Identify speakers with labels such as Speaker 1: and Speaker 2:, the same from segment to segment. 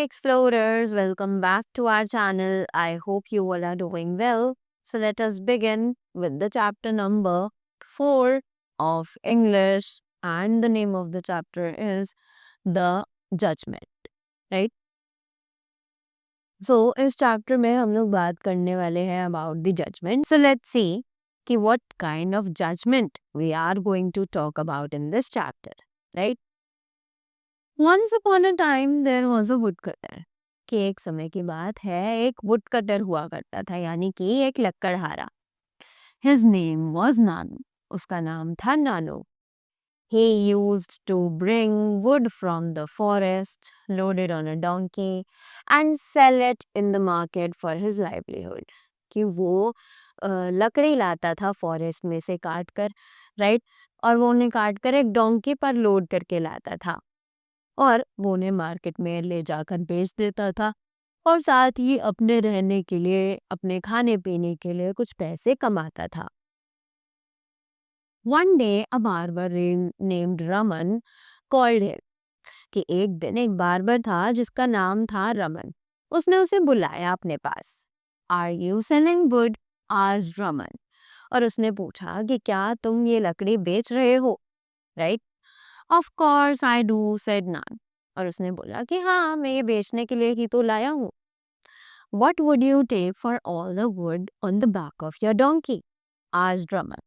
Speaker 1: explorers, welcome back to our channel. I hope you all are doing well. So, let us begin with the chapter number 4 of English, and the name of the chapter is The Judgment, right? So, इस chapter में हम लोग बात करने वाले हैं about the judgment. So, let's see कि what kind of judgment we are going to talk about in this chapter, right? Once upon a time there was a woodcutter. कि एक समय की बात है, एक woodcutter हुआ करता था, यानी कि एक लकड़हारा. His name was Nanu. उसका नाम था नानू. He used to bring wood from the forest, load it on a donkey, and sell it in the market for his livelihood. कि वो लकड़ी लाता था फॉरेस्ट में से काट कर, राइट, और वो उन्हें काट कर एक डोंकी पर लोड करके लाता था और वो उन्हें मार्केट में ले जाकर बेच देता था और साथ ही अपने रहने के लिए, अपने खाने पीने के लिए कुछ पैसे कमाता था. One day a barber named Raman called him. कि एक दिन एक बार्बर था जिसका नाम था रमन. उसने उसे बुलाया अपने पास. Are you selling wood? asked Raman. और उसने पूछा कि क्या तुम ये लकड़ी बेच रहे हो, right? Of course I do, said Nan. और उसने बोला कि हाँ, मैं ये बेचने के लिए ही तो लाया हूँ. What would you take for all the wood on the back of your donkey? asked Raman.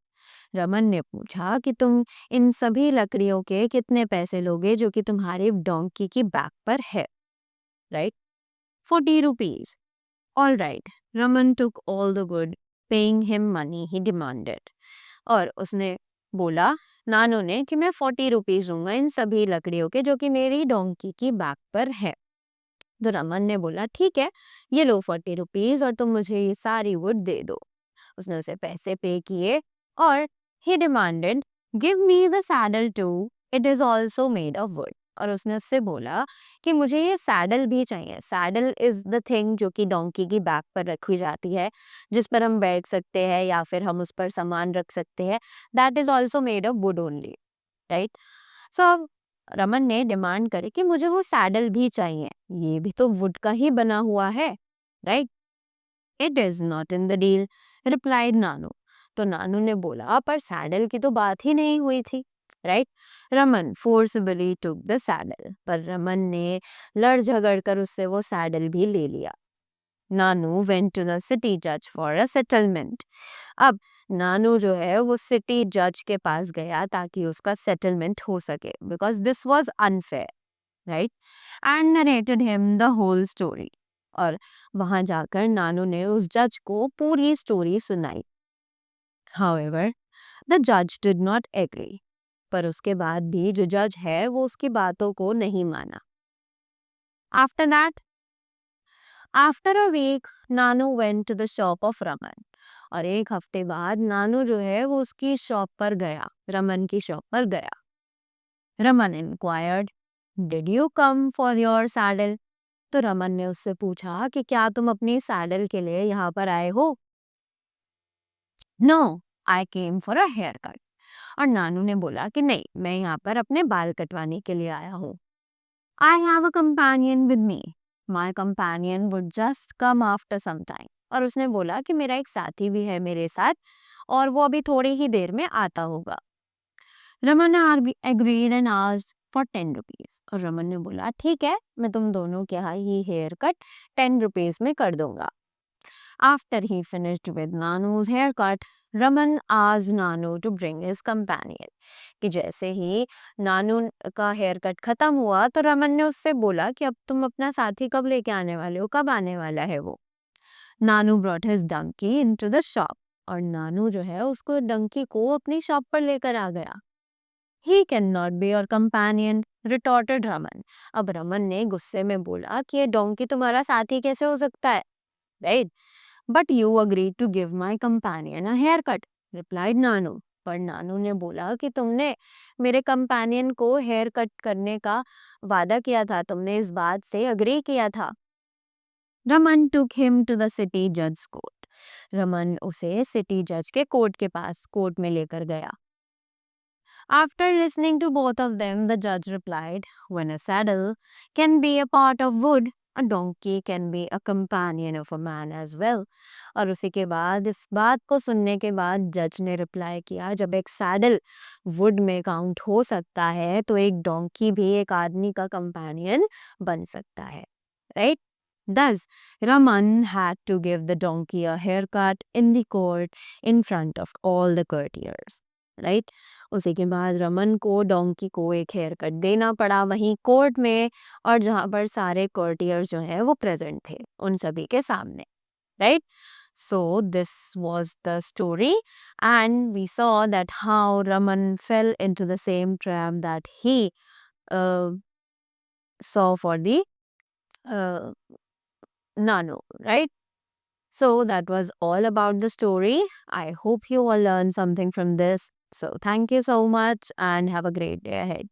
Speaker 1: Raman ने पूछा कि तुम इन सभी लकड़ियों के कितने पैसे लोगे जो कि तुम्हारी डोंकी की बैक पर है, right? 40 rupees. All right. Raman took all the wood, paying him money he demanded. और उसने बोला नानो ने कि मैं 40 रुपीज दूंगा इन सभी लकड़ियों के जो कि मेरी डोंकी की बैक पर है. तो रमन ने बोला ठीक है, ये लो 40 रुपीज और तुम मुझे ये सारी वुड दे दो. उसने उसे पैसे पे किए और he demanded, give me the saddle too, it is also made of wood. और उसने उससे बोला कि मुझे ये सैडल भी चाहिए. सैडल इज द थिंग जो कि डोंकी की बैक पर रखी जाती है, जिस पर हम बैठ सकते हैं या फिर हम उस पर सामान रख सकते हैं. That is also made of wood only, right? So Raman ने डिमांड करे कि मुझे वो सैडल भी चाहिए, ये भी तो वुड का ही बना हुआ है, right? It is not in the deal, replied Nanu. तो नानू ने बोला पर सैडल की तो बात ही नहीं हुई थी, right? Raman forcibly took the saddle. पर रमन ने लड़ झगड़ कर उससे वो सैडल भी ले लिया. नानू वेंट टू द सिटी जज फॉर अ सेटलमेंट. अब नानू जो है वो सिटी जज के पास गया ताकि उसका सेटलमेंट हो सके, because this was unfair, right? And narrated him the whole story. और वहां जाकर नानू ने उस जज को पूरी स्टोरी सुनाई. However, the judge did not agree. पर उसके बाद भी जो जज है वो उसकी बातों को नहीं माना. After that, after a week, Nanu went to the shop of Raman. और एक हफ्ते बाद नानू जो है वो उसकी शॉप पर गया, रमन की शॉप पर गया. Raman inquired, did you come for your saddle? तो रमन ने उससे पूछा कि क्या तुम अपनी सैडल के लिए यहाँ पर आए हो? No, I came for a haircut. और नानू ने बोला कि नहीं, मैं यहाँ पर अपने बाल कटवाने के लिए आया हूँ. I have a companion with me. My companion would just come after some time. और उसने बोला कि मेरा एक साथी भी है मेरे साथ और वो अभी थोड़ी ही देर में आता होगा. Raman agreed and asked for 10 rupees. और रमन ने बोला ठीक है, मैं तुम दोनों के यहाँ ही हेयर कट 10 रुपीज में कर दूंगा. After he finished with Nanu's haircut, Raman asked Nanu to bring his companion. कि जैसे ही नानू का हेयर कट खत्म हुआ तो रमन ने उससे बोला कि अब तुम अपना साथी कब लेके आने वाले हो, कब आने वाला है वो. नानू brought his donkey into the shop. और नानू जो है उसको डंकी को अपनी शॉप पर लेकर आ गया. He cannot be your companion, retorted Raman. अब रमन ने गुस्से में बोला कि ये डोंकी तुम्हारा साथी कैसे हो सकता है, right? But you agreed to give my companion a haircut, replied Nanu. पर नानू ने बोला कि तुमने मेरे कंपेनियन को हेयर कट करने का वादा किया था, तुमने इस बात से अग्री किया था. Raman took him to the city judge's court. Raman उसे सिटी जज के कोर्ट के पास, कोर्ट में लेकर गया. After listening to both of them, the judge replied, when a saddle can be a part of wood, A donkey can be a companion of a man as well. और उसी के बाद इस बात को सुनने के बाद जज ने रिप्लाई किया, जब एक सैडल वुड में काउंट हो सकता है तो एक डोंकी भी एक आदमी का कंपेनियन बन सकता है, right? Thus, Raman had to give the donkey a haircut in the court in front of all the courtiers. Right? उसी के बाद रमन को डोंकी को एक हेयर कट देना पड़ा वहीं कोर्ट में, और जहाँ पर सारे courtiers जो है वो प्रेजेंट थे उन सभी के सामने, right? So this was the story, and we saw that how Raman fell into the same trap that he uh, saw for the uh, Nano, right? So that was all about the story. I hope you all learned something from this. So thank you so much and have a great day ahead.